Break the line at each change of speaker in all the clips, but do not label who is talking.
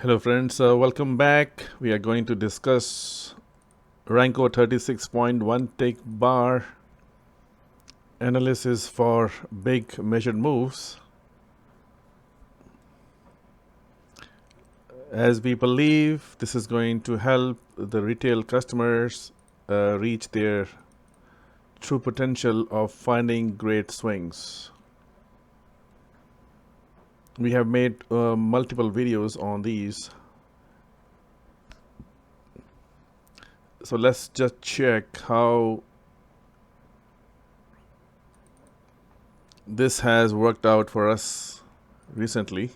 Hello friends, welcome back. We are going to discuss Ranko 36.1 take bar analysis for big measured moves. As we believe this is going to help the retail customers reach their true potential of finding great swings. We have made multiple videos on these. So let's just check how this has worked out for us recently.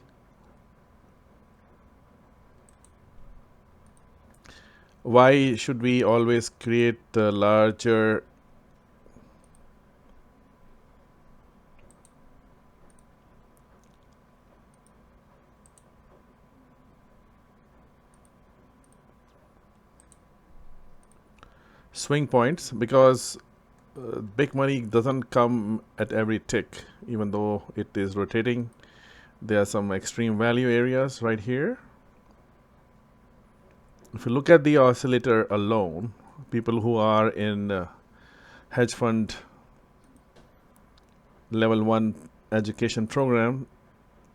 Why should we always create the larger swing points? Because big money doesn't come at every tick, even though it is rotating. There are some extreme value areas right here. If you look at the oscillator alone, people who are in hedge fund level 1 education program,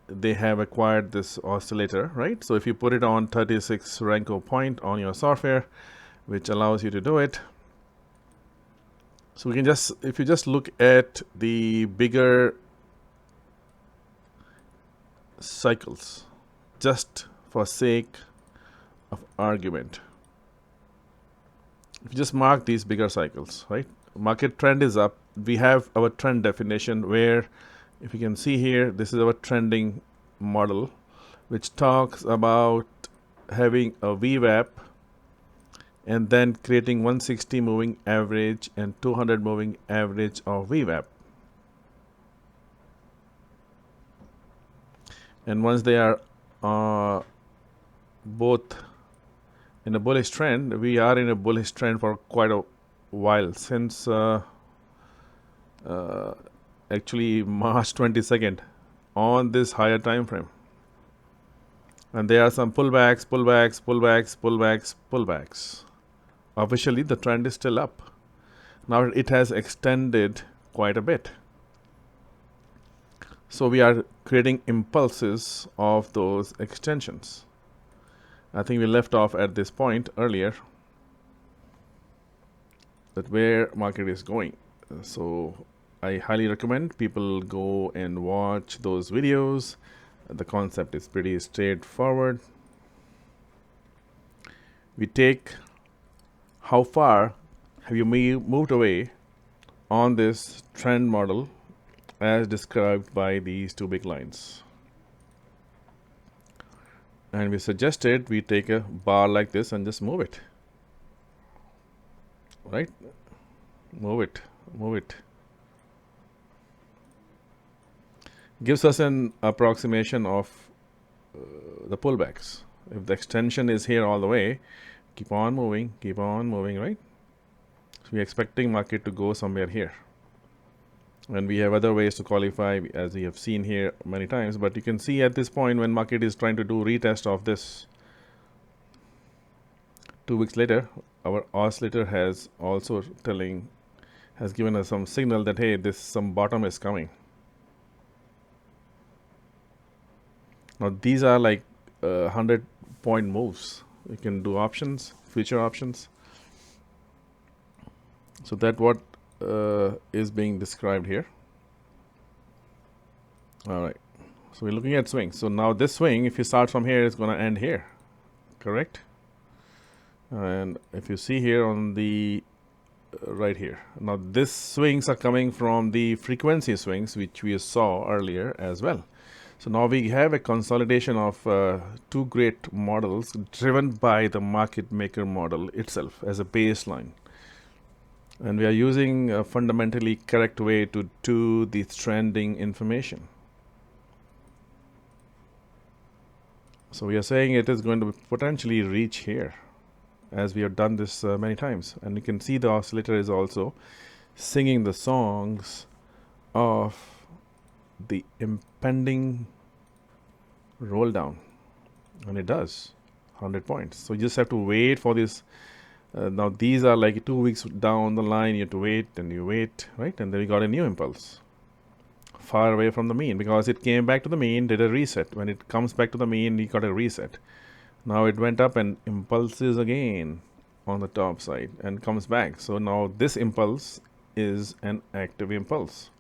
they have acquired this oscillator, right? So if you put it on 36 Ranko point on your software, which allows you to do it. So we can if you just look at the bigger cycles, just for sake of argument, if you just mark these bigger cycles, right? Market trend is up. We have our trend definition where, if you can see here, this is our trending model, which talks about having a VWAP and then creating 160 moving average and 200 moving average of VWAP. And once they are both in a bullish trend, we are in a bullish trend for quite a while, since actually March 22nd on this higher time frame. And there are some pullbacks, pullbacks, pullbacks, pullbacks, pullbacks. Officially, the trend is still up. Now it has extended quite a bit. So we are creating impulses of those extensions. I think we left off at this point earlier, that where market is going. So I highly recommend people go and watch those videos. The concept is pretty straightforward. We take how far have you moved away on this trend model as described by these two big lines. And we suggested we take a bar like this and just move it. Right? Move it. Move it. Gives us an approximation of the pullbacks. If the extension is here all the way, keep on moving, right? So we're expecting market to go somewhere here. And we have other ways to qualify, as we have seen here many times. But you can see at this point, when market is trying to do retest of this 2 weeks later, our oscillator has also has given us some signal that, hey, some bottom is coming. Now these are like 100-point moves. You can do options, future options. So that's what is being described here. All right. So we're looking at swings. So now this swing, if you start from here, it's going to end here. Correct? And if you see here on the right here. Now these swings are coming from the frequency swings, which we saw earlier as well. So now we have a consolidation of two great models driven by the market maker model itself as a baseline. And we are using a fundamentally correct way to do the trending information. So we are saying it is going to potentially reach here, as we have done this many times. And you can see the oscillator is also singing the songs of the impending roll down. and it does 100 points. So you just have to wait for this. Now these are like 2 weeks down the line. You have to wait and you wait, right? And then we got a new impulse far away from the mean because it came back to the mean, did a reset. When it comes back to the mean, we got a reset. Now it went up and impulses again on the top side and comes back. So now this impulse is an active impulse.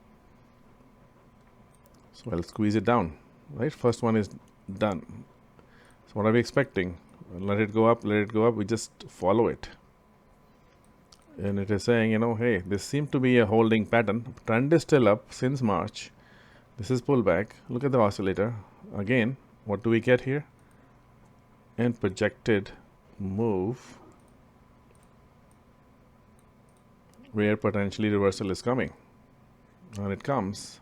So I'll squeeze it down, right? First one is done. So what are we expecting? Let it go up, let it go up. We just follow it. And it is saying, hey, this seemed to be a holding pattern. Trend is still up since March. This is pullback. Look at the oscillator. Again, what do we get here? And projected move where potentially reversal is coming. And it comes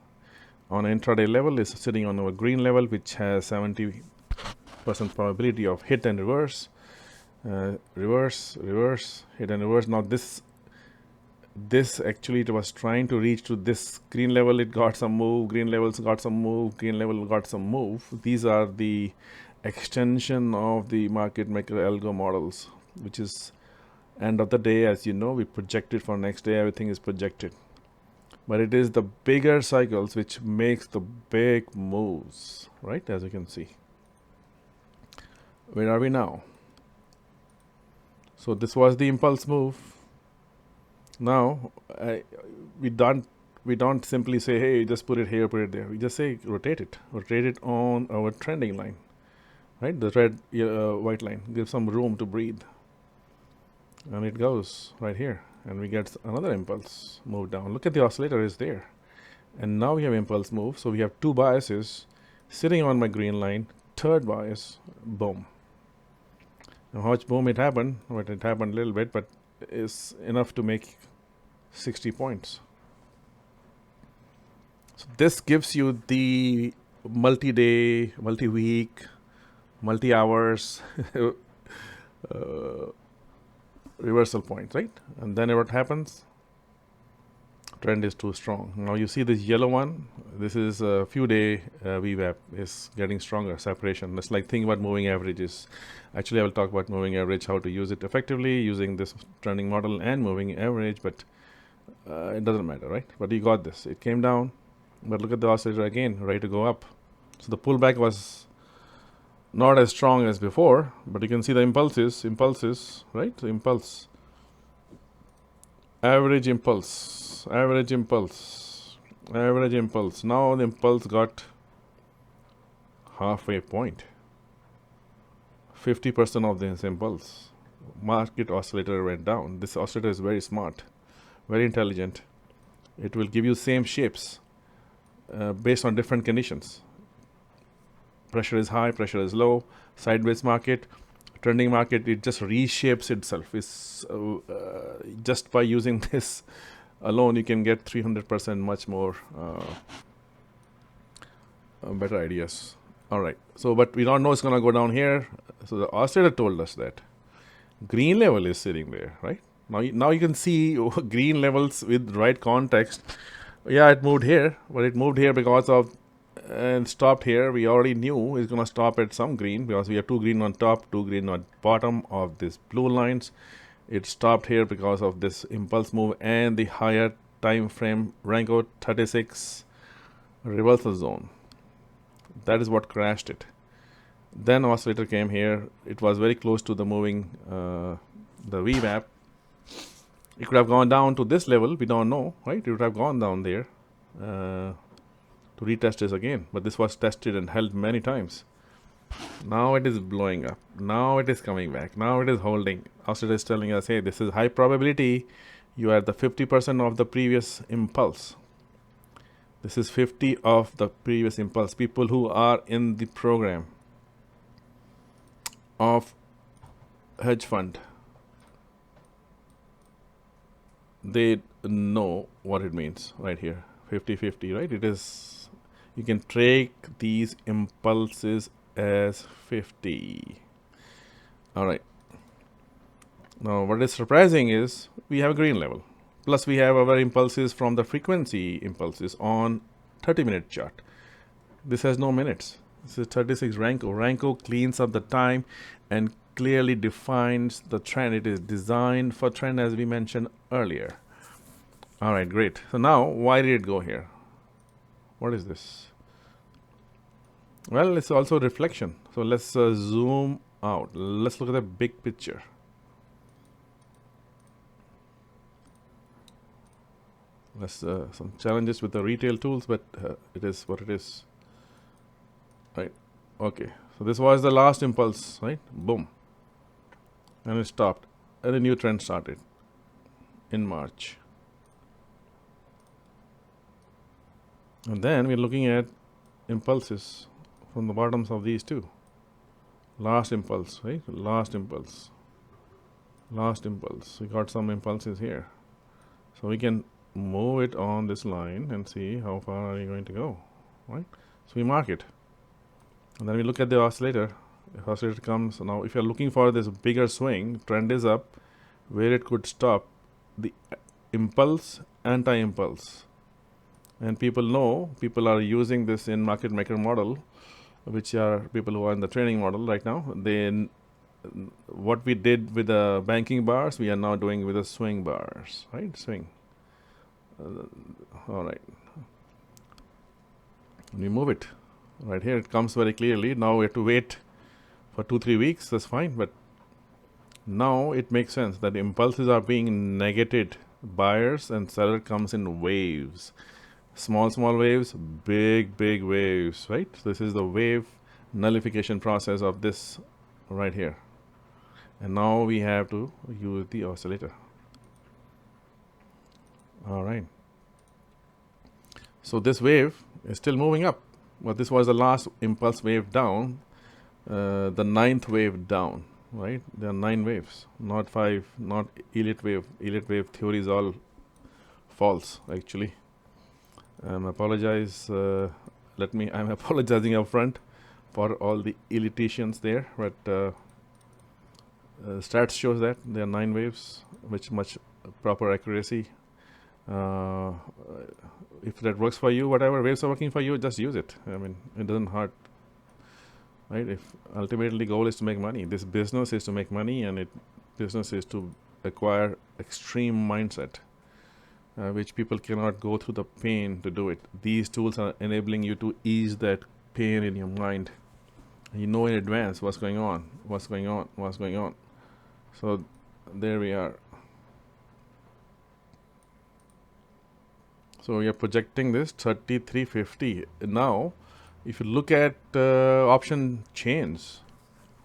on intraday level, is sitting on our green level, which has 70% probability of hit and reverse. Reverse, hit and reverse. Now this actually, it was trying to reach to this green level. It got some move. Green levels got some move. Green level got some move. These are the extension of the market maker algo models, which is end of the day, as you know, we projected for next day. Everything is projected, but it is the bigger cycles which makes the big moves, right? As you can see. Where are we now? So this was the impulse move. Now we don't simply say, hey, just put it here, put it there. We just say rotate it on our trending line, right? The red white line. Give some room to breathe, and it goes right here, and we get another impulse move down. Look at the oscillator is there, and now we have impulse move. So we have two biases sitting on my green line. Third bias, boom. Now how much boom it happened? Well, it happened a little bit, but is enough to make 60 points. So this gives you the multi-day, multi-week, multi-hours reversal point, right? And then what happens? Trend is too strong. Now you see this yellow one. This is a few day VWAP is getting stronger, separation. It's like think about moving averages. Actually, I will talk about moving average, how to use it effectively using this trending model and moving average, but it doesn't matter, right? But you got this. It came down, but look at the oscillator again, ready to go up. So the pullback was not as strong as before, but you can see the impulses, right? The impulse, average impulse, average impulse, average impulse. Now the impulse got halfway point. 50% of this impulse. Market oscillator went down. This oscillator is very smart, very intelligent. It will give you same shapes based on different conditions. Pressure is high, pressure is low, sideways market, trending market, it just reshapes itself. It's just by using this alone, you can get 300% much more better ideas. All right. So, but we don't know it's going to go down here. So the oscillator told us that green level is sitting there, right? Now you can see green levels with right context. Yeah, it moved here, but it moved here because of and stopped here. We already knew it's going to stop at some green because we have two green on top, two green on bottom of these blue lines. It stopped here because of this impulse move and the higher time frame Ranko 36 reversal zone. That is what crashed it. Then oscillator came here. It was very close to the moving the VWAP. It could have gone down to this level. We don't know, right? It would have gone down there to retest this again. But this was tested and held many times. Now it is blowing up. Now it is coming back. Now it is holding. Oscillator is telling us, hey, this is high probability. You are at the 50% of the previous impulse. This is 50 of the previous impulse. People who are in the program of hedge fund, they know what it means right here. 50-50, right? It is, you can take these impulses as 50. All right. Now what is surprising is we have a green level. Plus we have our impulses from the frequency impulses on 30-minute chart. This has no minutes. This is 36 Ranko. Ranko cleans up the time and clearly defines the trend. It is designed for trend, as we mentioned earlier. All right, great. So now, why did it go here? What is this? Well, it's also reflection. So let's zoom out. Let's look at the big picture. Let's some challenges with the retail tools, but it is what it is. Right. Okay. So this was the last impulse, right? Boom. And it stopped. And a new trend started in March. And then we're looking at impulses from the bottoms of these two. Last impulse, right? Last impulse. Last impulse. We got some impulses here. So we can move it on this line and see how far are you going to go, right? So we mark it. And then we look at the oscillator. The oscillator comes. Now, if you're looking for this bigger swing, trend is up, where it could stop, the impulse, anti-impulse. And people are using this in market maker model, which are people who are in the training model right now. Then what we did with the banking bars, we are now doing with the swing bars, right? Swing. All right. We move it. Right here, it comes very clearly. Now we have to wait for 2-3 weeks. That's fine. But now it makes sense that impulses are being negated. Buyers and seller comes in waves. Small waves, big waves, right? This is the wave nullification process of this right here. And now we have to use the oscillator. All right. So this wave is still moving up. Well, this was the last impulse wave down, the 9th wave down, right? There are 9 waves, not 5, not elite wave. Elite wave theory is all false, actually. I'm apologizing up front for all the eliticians there, but stats shows that there are 9 waves, which much proper accuracy. If that works for you, whatever waves are working for you, just use it. I mean, it doesn't hurt, right? If ultimately goal is to make money, this business is to make money, and business is to acquire extreme mindset, which people cannot go through the pain to do it. These tools are enabling you to ease that pain in your mind. You know in advance what's going on. So there we are. So we are projecting this 3350. Now, if you look at option chains,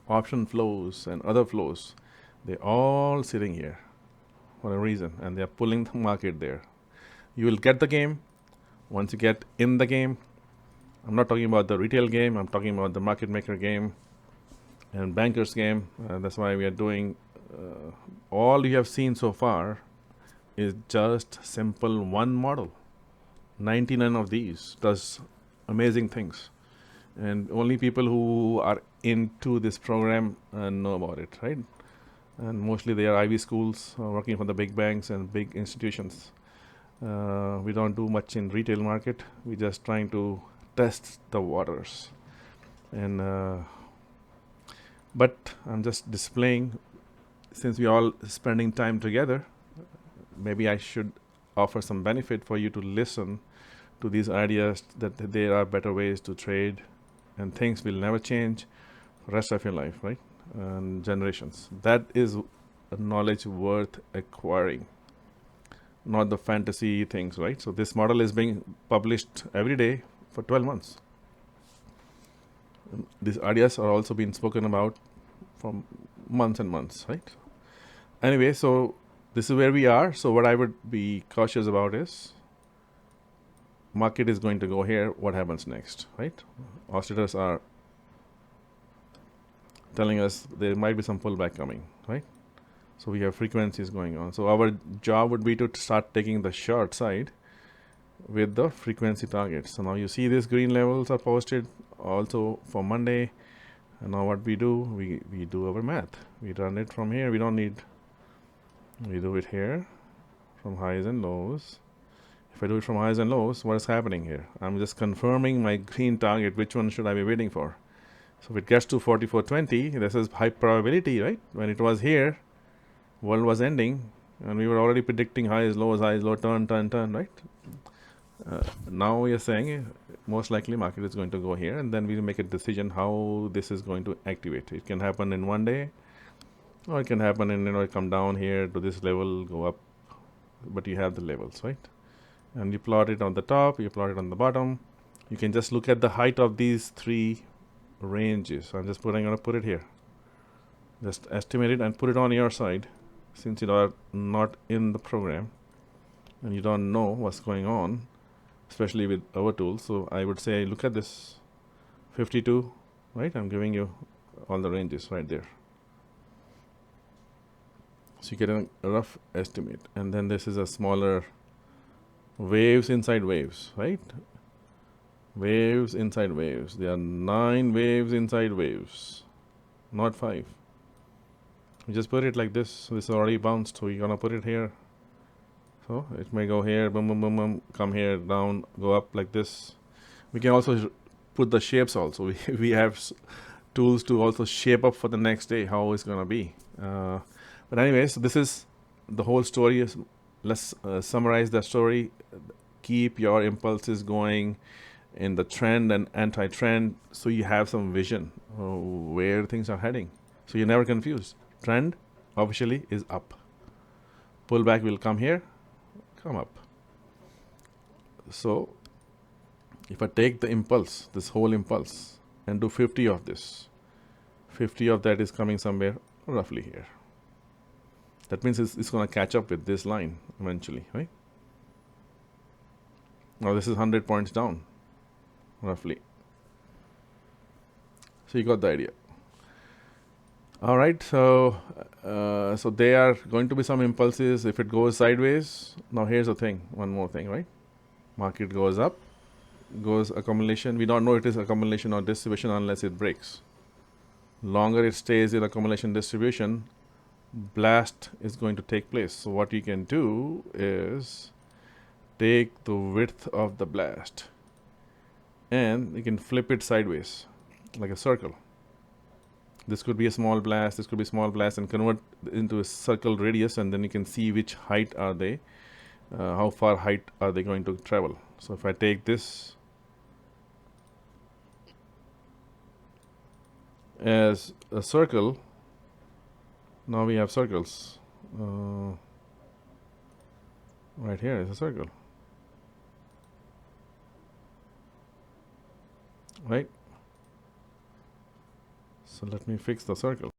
option flows and other flows, they're all sitting here for a reason, and they're pulling the market there. You will get the game once you get in the game. I'm not talking about the retail game. I'm talking about the market maker game and bankers game. That's why we are doing all you have seen so far is just simple one model. 99 of these does amazing things, and only people who are into this program know about it, right? And mostly they are Ivy schools working for the big banks and big institutions. We don't do much in retail market. We're just trying to test the waters, and but I'm just displaying, since we all spending time together, maybe I should offer some benefit for you to listen to these ideas that there are better ways to trade, and things will never change for the rest of your life, right? And generations. That is a knowledge worth acquiring, not the fantasy things, right? So this model is being published every day for 12 months. These ideas are also being spoken about for months and months, right? Anyway, so this is where we are. So what I would be cautious about is market is going to go here. What happens next, right? Oscillators are telling us there might be some pullback coming, right? So we have frequencies going on. So our job would be to start taking the short side with the frequency targets. So now you see these green levels are posted also for Monday. And now what we do, we do our math. We run it from here. We don't need, we do it here from highs and lows. If I do it from highs and lows, what is happening here? I'm just confirming my green target. Which one should I be waiting for? So if it gets to 44.20, this is high probability, right? When it was here, world was ending, and we were already predicting highs, lows, turn, right? Now we are saying most likely market is going to go here, and then we make a decision how this is going to activate. It can happen in one day, or it can happen in come down here to this level, go up, but you have the levels, right? And you plot it on the top, you plot it on the bottom. You can just look at the height of these three ranges. I'm gonna put it here. Just estimate it and put it on your side, since you are not in the program and you don't know what's going on, especially with our tools. So I would say look at this 52, right? I'm giving you all the ranges right there. So you get a rough estimate. And then this is a smaller waves inside waves, right? Waves inside waves. There are 9 waves inside waves, not 5. You just put it like this. So this is already bounced, so you're gonna put it here. So it may go here, boom, boom, boom, boom, come here, down, go up like this. We can also put the shapes also. We have tools to also shape up for the next day how it's gonna be. But anyways, so this is the whole story. Let's summarize the story. Keep your impulses going in the trend and anti-trend, so you have some vision where things are heading, so you're never confused. Trend officially is up. Pullback will come here, come up. So if I take the impulse, this whole impulse, and do 50 of this, 50 of that is coming somewhere roughly here. That means it's going to catch up with this line eventually, right? Now this is 100 points down, roughly. So you got the idea. All right, so so there are going to be some impulses if it goes sideways. Now here's the thing, one more thing, right? Market goes up, goes accumulation. We don't know it is accumulation or distribution unless it breaks. Longer it stays in accumulation distribution, blast is going to take place. So what you can do is take the width of the blast and you can flip it sideways like a circle. This could be a small blast, this could be a small blast, and convert into a circle radius, and then you can see which height are they, how far height are they going to travel. So if I take this as a circle, now we have circles. Right here is a circle, right? So let me fix the circle.